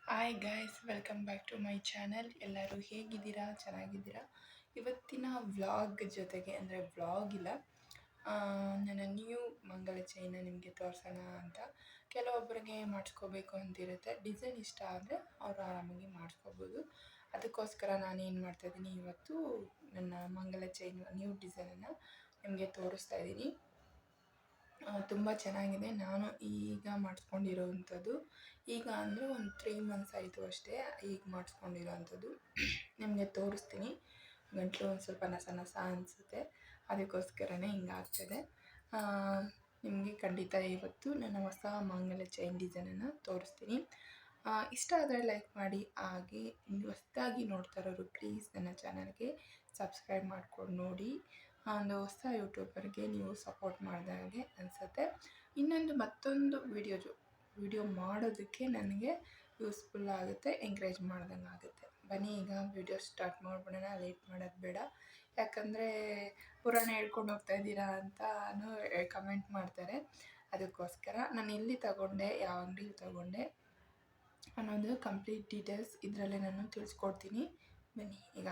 Hi guys, welcome back to my channel. ಎಲ್ಲರೂ ಹೇಗಿದ್ದೀರಾ? ಚೆನ್ನಾಗಿದ್ದೀರಾ? ಇವತ್ತಿನ ವ್ಲಾಗ್ ಜೊತೆಗೆ ಅಂದರೆ ವ್ಲಾಗ್ ಇಲ್ಲ, ನನ್ನ ನ್ಯೂ ಮಂಗಲ ಚೈನ ನಿಮಗೆ ತೋರಿಸೋಣ ಅಂತ. ಕೆಲವೊಬ್ಬರಿಗೆ ಮಾಡಿಸ್ಕೋಬೇಕು ಅಂತಿರುತ್ತೆ, ಡಿಸೈನ್ ಇಷ್ಟ ಆದರೆ ಅವರು ಆರಾಮಾಗಿ ಮಾಡಿಸ್ಕೋಬೋದು. ಅದಕ್ಕೋಸ್ಕರ ನಾನೇನು ಮಾಡ್ತಾಯಿದ್ದೀನಿ, ಇವತ್ತು ನನ್ನ ಮಂಗಲ ಚೈನ್ ನ್ಯೂ ಡಿಸೈನನ್ನು ನಿಮಗೆ ತೋರಿಸ್ತಾ ಇದ್ದೀನಿ. ತುಂಬ ಚೆನ್ನಾಗಿದೆ. ನಾನು ಈಗ ಮಾಡಿಸ್ಕೊಂಡಿರೋವಂಥದ್ದು, ಈಗ ಅಂದರೆ ಒಂದು 3 ಮಂತ್ಸ್ ಆಯಿತು ಅಷ್ಟೇ ಈಗ ಮಾಡಿಸ್ಕೊಂಡಿರೋವಂಥದ್ದು. ನಿಮಗೆ ತೋರಿಸ್ತೀನಿ. ಗಂಟಲು ಒಂದು ಸ್ವಲ್ಪ ನಸ ನಸ ಅನಿಸುತ್ತೆ, ಅದಕ್ಕೋಸ್ಕರನೇ ಹಿಂಗಾಗ್ತದೆ. ನಿಮಗೆ ಖಂಡಿತ ಇವತ್ತು ನನ್ನ ಹೊಸ ಮಂಗಲ ಚೈನ್ ಡಿಸೈನನ್ನು ತೋರಿಸ್ತೀನಿ. ಇಷ್ಟ ಆದರೆ ಲೈಕ್ ಮಾಡಿ. ಹಾಗೆ ಹೊಸದಾಗಿ ನೋಡ್ತಾ ಇರೋರು ಪ್ಲೀಸ್ ನನ್ನ ಚಾನಲ್ಗೆ ಸಬ್ಸ್ಕ್ರೈಬ್ ಮಾಡ್ಕೊಂಡು ನೋಡಿ. ಒಂದು ಹೊಸ ಯೂಟ್ಯೂಬರ್ಗೆ ನೀವು ಸಪೋರ್ಟ್ ಮಾಡಿದಾಗೆ ಅನಿಸುತ್ತೆ. ಮತ್ತೊಂದು ವಿಡಿಯೋ ಮಾಡೋದಕ್ಕೆ ನನಗೆ ಯೂಸ್ಫುಲ್ ಆಗುತ್ತೆ, ಎಂಕರೇಜ್ ಮಾಡ್ದಂಗೆ ಆಗುತ್ತೆ. ಬನ್ನಿ ಈಗ ವಿಡಿಯೋ ಸ್ಟಾರ್ಟ್ ಮಾಡಿಬಿಡೋಣ, ಲೇಟ್ ಮಾಡೋದು ಬೇಡ. ಯಾಕಂದರೆ ಪುರಾಣ ಹೇಳ್ಕೊಂಡು ಹೋಗ್ತಾ ಇದ್ದೀರಾ ಅಂತಲೂ ಕಮೆಂಟ್ ಮಾಡ್ತಾರೆ. ಅದಕ್ಕೋಸ್ಕರ ನಾನು ಎಲ್ಲಿ ತಗೊಂಡೆ, ಯಾವ ಅಂಗಡಿಲಿ ತಗೊಂಡೆ ಅನ್ನೋದು ಕಂಪ್ಲೀಟ್ ಡೀಟೇಲ್ಸ್ ಇದರಲ್ಲೇ ನಾನು ತಿಳಿಸ್ಕೊಡ್ತೀನಿ. ಬನ್ನಿ ಈಗ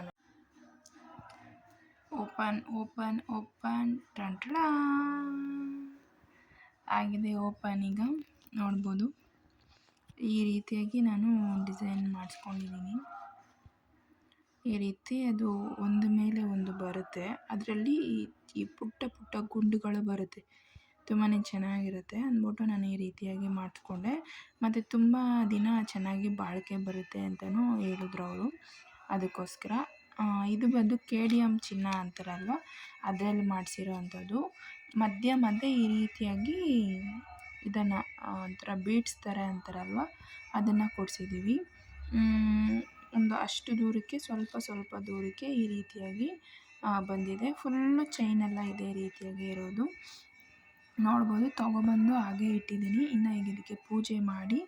ಓಪನ್ ಟಂಟ್ಳ ಆಗಿದೆ. ಓಪನ್ ಈಗ ನೋಡ್ಬೋದು. ಈ ರೀತಿಯಾಗಿ ನಾನು ಡಿಸೈನ್ ಮಾಡಿಸ್ಕೊಂಡಿದ್ದೀನಿ. ಈ ರೀತಿ ಅದು ಒಂದು ಮೇಲೆ ಒಂದು ಬರುತ್ತೆ, ಅದರಲ್ಲಿ ಈ ಪುಟ್ಟ ಪುಟ್ಟ ಗುಂಡುಗಳು ಬರುತ್ತೆ. ತುಂಬಾ ಚೆನ್ನಾಗಿರುತ್ತೆ ಅಂದ್ಬಿಟ್ಟು ನಾನು ಈ ರೀತಿಯಾಗಿ ಮಾಡಿಸ್ಕೊಂಡೆ. ಮತ್ತು ತುಂಬ ದಿನ ಚೆನ್ನಾಗಿ ಬಾಳಿಕೆ ಬರುತ್ತೆ ಅಂತಲೂ ಹೇಳಿದ್ರು ಅವರು. ಅದಕ್ಕೋಸ್ಕರ ಇದು ಬಂದು KDM ಚಿನ್ನ ಅಂತಾರಲ್ವ, ಅದರಲ್ಲಿ ಮಾಡಿಸಿರೋ ಅಂಥದ್ದು. ಮಧ್ಯೆ ಈ ರೀತಿಯಾಗಿ ಇದನ್ನು ಒಂಥರ ಬೀಡ್ಸ್ ಥರ ಅಂತಾರಲ್ವ, ಅದನ್ನು ಕೊಡಿಸಿದ್ದೀವಿ. ಒಂದು ಅಷ್ಟು ದೂರಕ್ಕೆ ಸ್ವಲ್ಪ ದೂರಕ್ಕೆ ಈ ರೀತಿಯಾಗಿ ಬಂದಿದೆ. ಫುಲ್ಲು ಚೈನೆಲ್ಲ ಇದೇ ರೀತಿಯಾಗಿ ಇರೋದು ನೋಡ್ಬೋದು. ತೊಗೊಬಂದು ಹಾಗೆ ಇಟ್ಟಿದ್ದೀನಿ. ಇನ್ನು ಈಗ ಇದಕ್ಕೆ ಪೂಜೆ ಮಾಡಿ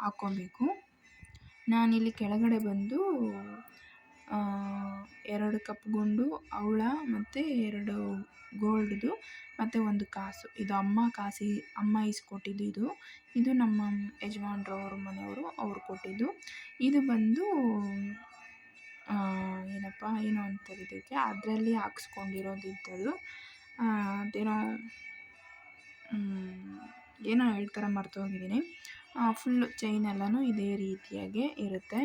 ಹಾಕ್ಕೋಬೇಕು. ನಾನಿಲ್ಲಿ ಕೆಳಗಡೆ ಬಂದು 2 ಕಪ್ ಗುಂಡು ಹವಳ ಮತ್ತು 2 ಗೋಲ್ಡ್ದು ಮತ್ತು 1 ಕಾಸು. ಇದು ಅಮ್ಮ ಇಸ್ಕೊಟ್ಟಿದ್ದು. ಇದು ನಮ್ಮ ಯಜಮಾನ್ರವ್ರ ಮನೆಯವರು, ಅವ್ರು ಕೊಟ್ಟಿದ್ದು. ಇದು ಬಂದು ಏನೋ ಅಂತಾರೆ ಇದಕ್ಕೆ, ಅದರಲ್ಲಿ ಹಾಕ್ಸ್ಕೊಂಡಿರೋದು ಇಂಥದ್ದು. ಏನೋ ಹೇಳ್ತಾರೆ, ಮರ್ತೋಗಿದ್ದೀನಿ. ಫುಲ್ಲು ಚೈನ್ ಎಲ್ಲನೂ ಇದೇ ರೀತಿಯಾಗಿ ಇರುತ್ತೆ.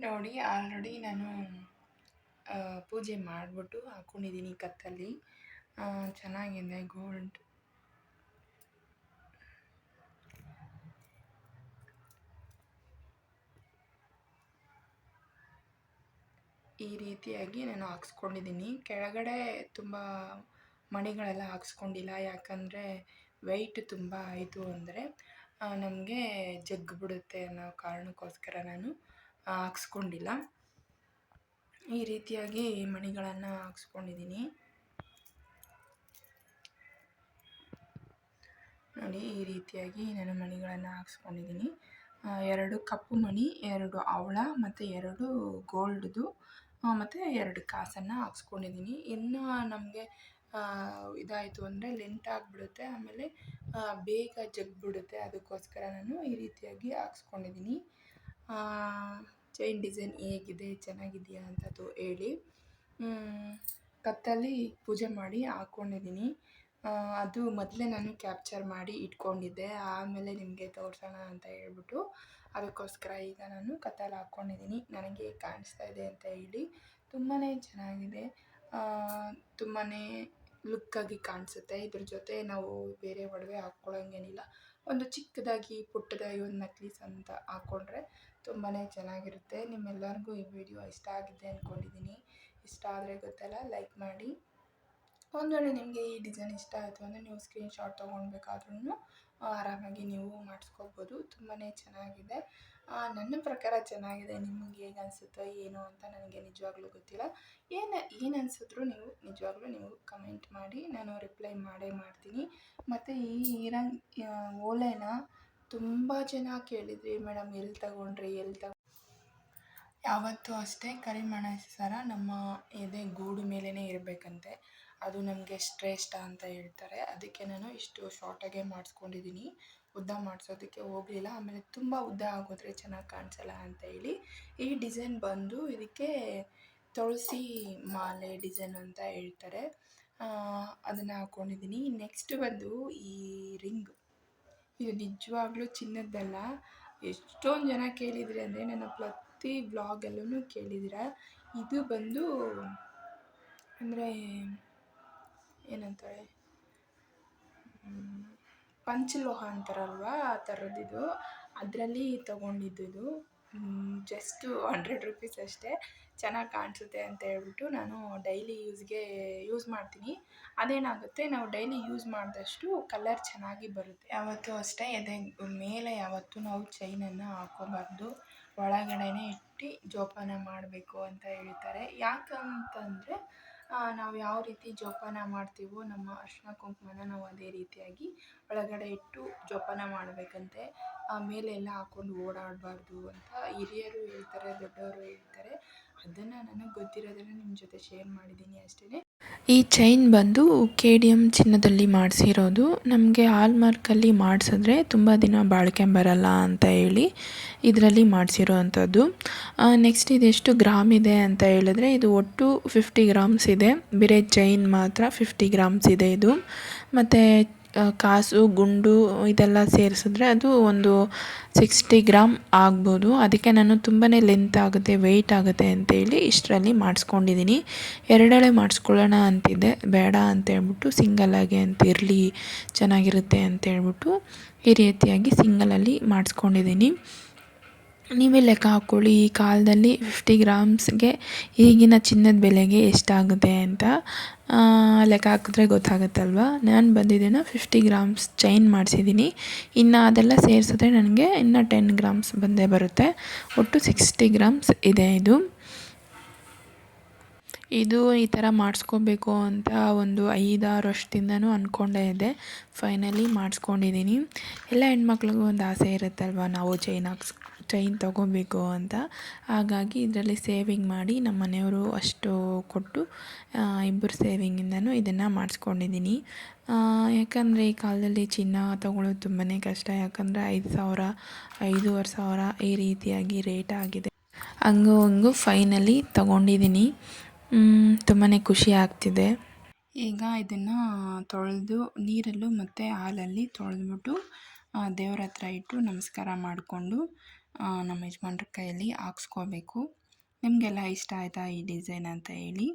ನೋಡಿ, ಆಲ್ರೆಡಿ ನಾನು ಪೂಜೆ ಮಾಡಿಬಿಟ್ಟು ಹಾಕ್ಕೊಂಡಿದ್ದೀನಿ ಕತ್ತಲ್ಲಿ. ಚೆನ್ನಾಗಿದೆ ಗೋಲ್ಡ್. ಈ ರೀತಿಯಾಗಿ ನಾನು ಹಾಕ್ಸ್ಕೊಂಡಿದ್ದೀನಿ. ಕೆಳಗಡೆ ತುಂಬ ಮಣಿಗಳೆಲ್ಲ ಹಾಕ್ಸ್ಕೊಂಡಿಲ್ಲ, ಯಾಕಂದರೆ ವೆಯ್ಟ್ ತುಂಬ ಆಯಿತು ಅಂದರೆ ನಮಗೆ ಜಗ್ಗಿಬಿಡುತ್ತೆ ಅನ್ನೋ ಕಾರಣಕ್ಕೋಸ್ಕರ ನಾನು ಹಾಕ್ಸ್ಕೊಂಡಿಲ್ಲ. ಈ ರೀತಿಯಾಗಿ ಮಣಿಗಳನ್ನು ಹಾಕ್ಸ್ಕೊಂಡಿದ್ದೀನಿ. ನೋಡಿ, ಈ ರೀತಿಯಾಗಿ ನಾನು ಮಣಿಗಳನ್ನು ಹಾಕ್ಸ್ಕೊಂಡಿದ್ದೀನಿ. 2 ಕಪ್ಪು ಮಣಿ, 2 ಹವಳ ಮತ್ತು 2 ಗೋಲ್ಡ್ದು ಮತ್ತು 2 ಕಾಸನ್ನು ಹಾಕ್ಸ್ಕೊಂಡಿದ್ದೀನಿ. ಇನ್ನು ನಮಗೆ ಇದಾಯಿತು ಅಂದರೆ ಲೆಂತ್ ಆಗಿಬಿಡುತ್ತೆ, ಆಮೇಲೆ ಬೇಗ ಜಗ್ಗಿಬಿಡುತ್ತೆ. ಅದಕ್ಕೋಸ್ಕರ ನಾನು ಈ ರೀತಿಯಾಗಿ ಹಾಕ್ಸ್ಕೊಂಡಿದ್ದೀನಿ. ಚೈನ್ ಡಿಸೈನ್ ಹೇಗಿದೆ, ಚೆನ್ನಾಗಿದೆಯಾ ಅಂತ ಹೇಳಿ. ಕತ್ತಲ್ಲಿ ಪೂಜೆ ಮಾಡಿ ಹಾಕ್ಕೊಂಡಿದ್ದೀನಿ. ಅದು ಮೊದಲೇ ನಾನು ಕ್ಯಾಪ್ಚರ್ ಮಾಡಿ ಇಟ್ಕೊಂಡಿದ್ದೆ, ಆಮೇಲೆ ನಿಮಗೆ ತೋರಿಸೋಣ ಅಂತ ಹೇಳ್ಬಿಟ್ಟು. ಅದಕ್ಕೋಸ್ಕರ ಈಗ ನಾನು ಕತ್ತಲ್ಲಿ ಹಾಕ್ಕೊಂಡಿದ್ದೀನಿ. ನನಗೆ ಕಾಣಿಸ್ತಾ ಇದೆ ಅಂತ ಹೇಳಿ. ತುಂಬಾ ಚೆನ್ನಾಗಿದೆ, ತುಂಬಾ ಲುಕ್ಕಾಗಿ ಕಾಣಿಸುತ್ತೆ. ಇದ್ರ ಜೊತೆ ನಾವು ಬೇರೆ ಒಡವೆ ಹಾಕ್ಕೊಳ್ಳೋಂಗೇನಿಲ್ಲ, ಒಂದು ಚಿಕ್ಕದಾಗಿ ಪುಟ್ಟದಾಗಿ ಒಂದು ನಕ್ಲೀಸ್ ಅಂತ ಹಾಕ್ಕೊಂಡ್ರೆ ತುಂಬಾ ಚೆನ್ನಾಗಿರುತ್ತೆ. ನಿಮ್ಮೆಲ್ಲರಿಗೂ ಈ ವಿಡಿಯೋ ಇಷ್ಟ ಆಗಿದೆ ಅಂದ್ಕೊಂಡಿದ್ದೀನಿ. ಇಷ್ಟ ಆದರೆ ಗೊತ್ತಲ್ಲ, ಲೈಕ್ ಮಾಡಿ. ಒಂದು ವೇಳೆ ನಿಮಗೆ ಈ ಡಿಸೈನ್ ಇಷ್ಟ ಆಯಿತು ಅಂದರೆ ನೀವು ಸ್ಕ್ರೀನ್ಶಾಟ್ ತೊಗೊಳ್ಬೇಕಾದ್ರೂ ಆರಾಮಾಗಿ ನೀವು ಮಾಡಿಸ್ಕೋಬೋದು. ತುಂಬಾ ಚೆನ್ನಾಗಿದೆ. ನನ್ನ ಪ್ರಕಾರ ಚೆನ್ನಾಗಿದೆ. ನಿಮಗೆ ಹೇಗೆ ಅನಿಸುತ್ತೋ ಏನೋ ಅಂತ ನನಗೆ ನಿಜವಾಗ್ಲೂ ಗೊತ್ತಿಲ್ಲ. ಏನು ಅನಿಸಿದ್ರು ನೀವು ಕಮೆಂಟ್ ಮಾಡಿ, ನಾನು ರಿಪ್ಲೈ ಮಾಡೇ ಮಾಡ್ತೀನಿ. ಮತ್ತು ಈ ಓಲೆನ ತುಂಬ ಜನ ಕೇಳಿದ್ರಿ, ಮೇಡಮ್ ಎಲ್ಲಿ ತಗೊಂಡ್ರಿ ಯಾವತ್ತೂ ಅಷ್ಟೇ ಕರಿಮೆಣಸು ಸರ ನಮ್ಮ ಎದೆ ಗೂಡು ಮೇಲೇ ಇರಬೇಕಂತೆ. ಅದು ನಮಗೆ ಶ್ರೇಷ್ಠ ಅಂತ ಹೇಳ್ತಾರೆ. ಅದಕ್ಕೆ ನಾನು ಇಷ್ಟು ಶಾರ್ಟಾಗೆ ಮಾಡಿಸ್ಕೊಂಡಿದ್ದೀನಿ. ಉದ್ದ ಮಾಡಿಸೋದಕ್ಕೆ ಹೋಗಲಿಲ್ಲ. ಆಮೇಲೆ ತುಂಬ ಉದ್ದ ಆಗೋದ್ರೆ ಚೆನ್ನಾಗಿ ಕಾಣಿಸಲ್ಲ ಅಂತ ಹೇಳಿ ಈ ಡಿಸೈನ್ ಬಂದು ಇದಕ್ಕೆ ತುಳಸಿ ಮಾಲೆ ಡಿಸೈನ್ ಅಂತ ಹೇಳ್ತಾರೆ. ಅದನ್ನು ಹಾಕ್ಕೊಂಡಿದ್ದೀನಿ. ನೆಕ್ಸ್ಟ್ ಬಂದು ಈ ರಿಂಗ್. ಇದು ನಿಜವಾಗ್ಲೂ ಚಿನ್ನದ್ದಲ್ಲ. ಎಷ್ಟೊಂದು ಜನ ಕೇಳಿದರೆ ಅಂದರೆ ನನ್ನ ಪ್ರತಿ ವ್ಲಾಗಲ್ಲೂ ಕೇಳಿದ್ದೀರ. ಇದು ಬಂದು ಅಂದರೆ ಏನಂತಾರೆ, ಪಂಚಲೋಹ ಅಂತಾರಲ್ವ, ಆ ಥರದ್ದಿದು. ಅದರಲ್ಲಿ ತೊಗೊಂಡಿದ್ದು ಜಸ್ಟು 100 ರುಪೀಸ್ ಅಷ್ಟೇ. ಚೆನ್ನಾಗಿ ಕಾಣಿಸುತ್ತೆ ಅಂತ ಹೇಳ್ಬಿಟ್ಟು ನಾನು ಡೈಲಿ ಯೂಸ್ ಮಾಡ್ತೀನಿ. ಅದೇನಾಗುತ್ತೆ, ನಾವು ಡೈಲಿ ಯೂಸ್ ಮಾಡಿದಷ್ಟು ಕಲರ್ ಚೆನ್ನಾಗಿ ಬರುತ್ತೆ. ಯಾವತ್ತೂ ಅಷ್ಟೇ ಎದೆ ಮೇಲೆ ಯಾವತ್ತೂ ನಾವು ಚೈನನ್ನು ಹಾಕ್ಕೋಬಾರ್ದು, ಒಳಗಡೆನೇ ಇಟ್ಟು ಜೋಪಾನ ಮಾಡಬೇಕು ಅಂತ ಹೇಳ್ತಾರೆ. ಯಾಕಂತಂದರೆ ನಾವು ಯಾವ ರೀತಿ ಜೋಪಾನ ಮಾಡ್ತೀವೋ ನಮ್ಮ ಅರಿಶಿನ ಕುಂಕುಮನ ನಾವು ಅದೇ ರೀತಿಯಾಗಿ ಒಳಗಡೆ ಇಟ್ಟು ಜೋಪಾನ ಮಾಡಬೇಕಂತೆ. ಮೇಲೆ ಎಲ್ಲ ಹಾಕ್ಕೊಂಡು ಓಡಾಡಬಾರ್ದು ಅಂತ ಹಿರಿಯರು ಹೇಳ್ತಾರೆ, ದೊಡ್ಡವರು ಹೇಳ್ತಾರೆ. ಅದನ್ನು ನನಗೆ ಗೊತ್ತಿರೋದನ್ನು ನಿಮ್ಮ ಜೊತೆ ಶೇರ್ ಮಾಡಿದ್ದೀನಿ ಅಷ್ಟೇ. ಈ ಚೈನ್ ಬಂದು KDM ಚಿನ್ನದಲ್ಲಿ ಮಾಡಿಸಿರೋದು. ನಮಗೆ ಹಾಲ್ಮಾರ್ಕಲ್ಲಿ ಮಾಡಿಸಿದ್ರೆ ತುಂಬ ದಿನ ಬಾಳಿಕೆ ಬರಲ್ಲ ಅಂತ ಹೇಳಿ ಇದರಲ್ಲಿ ಮಾಡಿಸಿರೋ ಅಂಥದ್ದು. ನೆಕ್ಸ್ಟ್ ಇದೆಷ್ಟು ಗ್ರಾಮ್ ಇದೆ ಅಂತ ಹೇಳಿದ್ರೆ, ಇದು ಒಟ್ಟು 50 ಗ್ರಾಮ್ಸ್ ಇದೆ. ಬೇರೆ ಚೈನ್ ಮಾತ್ರ 50 ಗ್ರಾಮ್ಸ್ ಇದೆ ಇದು. ಮತ್ತು ಕಾಸು ಗುಂಡು ಇದೆಲ್ಲ ಸೇರಿಸಿದ್ರೆ ಅದು ಒಂದು 60 ಗ್ರಾಮ್ ಆಗ್ಬೋದು. ಅದಕ್ಕೆ ನಾನು ತುಂಬಾ ಲೆಂತ್ ಆಗುತ್ತೆ, ವೆಯ್ಟ್ ಆಗುತ್ತೆ ಅಂತೇಳಿ ಇಷ್ಟರಲ್ಲಿ ಮಾಡಿಸ್ಕೊಂಡಿದ್ದೀನಿ. ಎರಡೆಳೆ ಮಾಡಿಸ್ಕೊಳ್ಳೋಣ ಅಂತಿದ್ದೆ, ಬೇಡ ಅಂತೇಳ್ಬಿಟ್ಟು ಸಿಂಗಲ್ಲಾಗೆ ಅಂತ ಇರಲಿ ಚೆನ್ನಾಗಿರುತ್ತೆ ಅಂತೇಳ್ಬಿಟ್ಟು ಈ ರೀತಿಯಾಗಿ ಸಿಂಗಲಲ್ಲಿ ಮಾಡಿಸ್ಕೊಂಡಿದ್ದೀನಿ. ನೀವೇ ಲೆಕ್ಕ ಹಾಕ್ಕೊಳ್ಳಿ, ಈ ಕಾಲದಲ್ಲಿ 50 ಗ್ರಾಮ್ಸ್ಗೆ ಈಗಿನ ಚಿನ್ನದ ಬೆಲೆಗೆ ಎಷ್ಟಾಗುತ್ತೆ ಅಂತ ಲೆಕ್ಕ ಹಾಕಿದ್ರೆ ಗೊತ್ತಾಗುತ್ತಲ್ವ. ನಾನು ಬಂದಿದ್ದೇನೆ 50 ಗ್ರಾಮ್ಸ್ ಚೈನ್ ಮಾಡಿಸಿದ್ದೀನಿ. ಇನ್ನು ಅದೆಲ್ಲ ಸೇರಿಸಿದ್ರೆ ನನಗೆ ಇನ್ನು 10 ಗ್ರಾಮ್ಸ್ ಬಂದೇ ಬರುತ್ತೆ. ಒಟ್ಟು 60 ಗ್ರಾಮ್ಸ್ ಇದೆ ಇದು. ಈ ಥರ ಮಾಡಿಸ್ಕೋಬೇಕು ಅಂತ ಒಂದು 5-6 ವರ್ಷದಿಂದನೂ ಅಂದ್ಕೊಂಡೇ ಇದ್ದೆ. ಫೈನಲಿ ಮಾಡಿಸ್ಕೊಂಡಿದ್ದೀನಿ. ಎಲ್ಲ ಹೆಣ್ಮಕ್ಳಿಗೂ ಒಂದು ಆಸೆ ಇರುತ್ತಲ್ವ, ನಾವು ಚೈನ್ ತೊಗೋಬೇಕು ಅಂತ. ಹಾಗಾಗಿ ಇದರಲ್ಲಿ ಸೇವಿಂಗ್ ಮಾಡಿ ನಮ್ಮ ಮನೆಯವರು ಅಷ್ಟು ಕೊಟ್ಟು ಇಬ್ಬರು ಸೇವಿಂಗಿಂದನೂ ಇದನ್ನು ಮಾಡಿಸ್ಕೊಂಡಿದ್ದೀನಿ. ಯಾಕಂದರೆ ಈ ಕಾಲದಲ್ಲಿ ಚಿನ್ನ ತೊಗೊಳ್ಳೋದು ತುಂಬಾ ಕಷ್ಟ. ಯಾಕಂದರೆ 5,000 5,500 ಈ ರೀತಿಯಾಗಿ ರೇಟ್ ಆಗಿದೆ. ಹಂಗೂ ಫೈನಲಿ ತೊಗೊಂಡಿದ್ದೀನಿ. ತುಂಬಾ ಖುಷಿ ಆಗ್ತಿದೆ. ಈಗ ಇದನ್ನು ತೊಳೆದು ನೀರಲ್ಲೂ ಮತ್ತು ಹಾಲಲ್ಲಿ ತೊಳೆದ್ಬಿಟ್ಟು ದೇವ್ರ ಹತ್ರ ಇಟ್ಟು ನಮಸ್ಕಾರ ಮಾಡಿಕೊಂಡು ನಮ್ಮ ಯಜಮಾನ್ರ ಕೈಯಲ್ಲಿ ಹಾಕ್ಸ್ಕೋಬೇಕು. ನಿಮಗೆಲ್ಲ ಇಷ್ಟ ಆಯಿತಾ ಈ ಡಿಸೈನ್ ಅಂತ ಹೇಳಿ.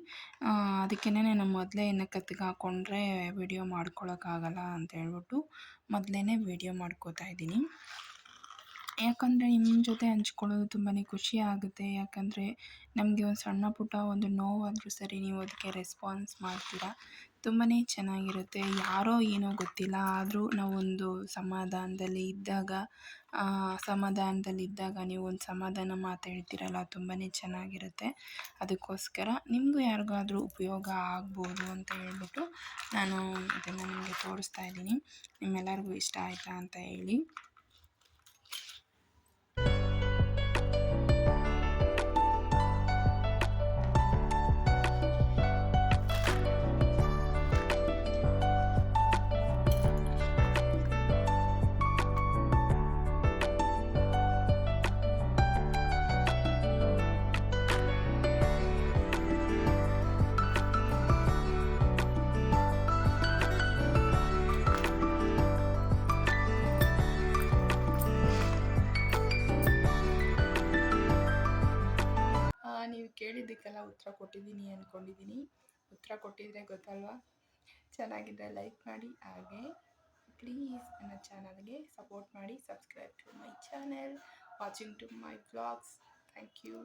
ಅದಕ್ಕೇ ನಾನು ಮೊದಲೇ ಕತ್ತಿಗೆ ಹಾಕ್ಕೊಂಡ್ರೆ ವಿಡಿಯೋ ಮಾಡ್ಕೊಳಕ್ಕಾಗಲ್ಲ ಅಂತ ಹೇಳ್ಬಿಟ್ಟು ಮೊದಲೇ ವಿಡಿಯೋ ಮಾಡ್ಕೋತಾ ಇದ್ದೀನಿ. ಯಾಕಂದರೆ ನಿಮ್ಮ ಜೊತೆ ಹಂಚ್ಕೊಳ್ಳೋದು ತುಂಬಾ ಖುಷಿ ಆಗುತ್ತೆ. ಯಾಕಂದರೆ ನಮಗೆ ಒಂದು ಸಣ್ಣ ಪುಟ್ಟ ಒಂದು ನೋವಾದರೂ ಸರಿ ನೀವು ಅದಕ್ಕೆ ರೆಸ್ಪಾನ್ಸ್ ಮಾಡ್ತೀರಾ. ತುಂಬಾ ಚೆನ್ನಾಗಿರುತ್ತೆ. ಯಾರೋ ಏನೋ ಗೊತ್ತಿಲ್ಲ, ಆದರೂ ನಾವೊಂದು ಸಮಾಧಾನದಲ್ಲಿ ಇದ್ದಾಗ ನೀವು ಒಂದು ಸಮಾಧಾನ ಮಾತು ಹೇಳ್ತೀರಲ್ಲ, ತುಂಬಾ ಚೆನ್ನಾಗಿರುತ್ತೆ. ಅದಕ್ಕೋಸ್ಕರ ನಿಮಗೂ ಯಾರಿಗಾದ್ರೂ ಉಪಯೋಗ ಆಗ್ಬೋದು ಅಂತ ಹೇಳ್ಬಿಟ್ಟು ನಾನು ಇದನ್ನು ನಿಮಗೆ ತೋರಿಸ್ತಾ ಇದ್ದೀನಿ. ನಿಮ್ಮೆಲ್ಲರಿಗೂ ಇಷ್ಟ ಆಯಿತಾ ಅಂತ ಹೇಳಿ. ನೀವು ಕೇಳಿದ್ದಕ್ಕೆಲ್ಲ ಉತ್ತರ ಕೊಟ್ಟಿದ್ದೀನಿ ಅಂದ್ಕೊಂಡಿದ್ದೀನಿ. ಉತ್ತರ ಕೊಟ್ಟಿದ್ರೆ ಗೊತ್ತಲ್ವಾ. ಚೆನ್ನಾಗಿದ್ದರೆ ಲೈಕ್ ಮಾಡಿ, ಹಾಗೆ ಪ್ಲೀಸ್ ನನ್ನ ಚಾನಲ್ಗೆ ಸಪೋರ್ಟ್ ಮಾಡಿ. Subscribe to my channel, watching to my vlogs. Thank you.